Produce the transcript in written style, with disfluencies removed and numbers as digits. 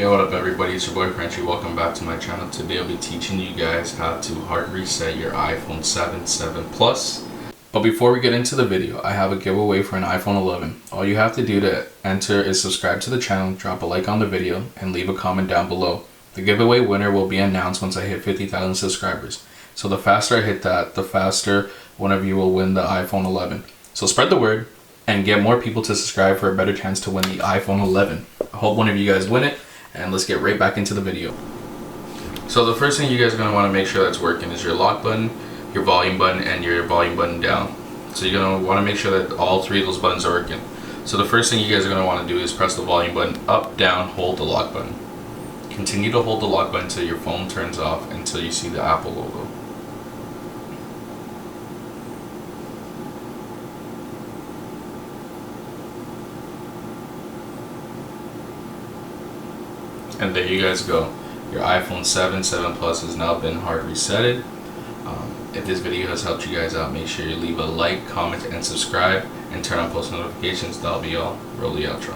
Yo, what up everybody, it's your boy Frenchiie. Welcome back to my channel. Today I'll be teaching you guys how to hard reset your iPhone 7 Plus. But before we get into the video, I have a giveaway for an iPhone 11. All you have to do to enter is subscribe to the channel, drop a like on the video, and leave a comment down below. The giveaway winner will be announced once I hit 50,000 subscribers. So the faster I hit that, the faster one of you will win the iPhone 11. So spread the word and get more people to subscribe for a better chance to win the iPhone 11. I hope one of you guys win it, and let's get right back into the video. So the first thing you guys are going to want to make sure that's working is your lock button, your volume button, and your volume button down. So you're going to want to make sure that all three of those buttons are working. So the first thing you guys are going to want to do is press the volume button up, down, hold the lock button. Continue to hold the lock button until your phone turns off, until you see the Apple logo. And there you guys go. Your iPhone 7 Plus has now been hard resetted. If this video has helped you guys out, make sure you leave a like, comment, and subscribe, and turn on post notifications. That'll be all. Roll the outro.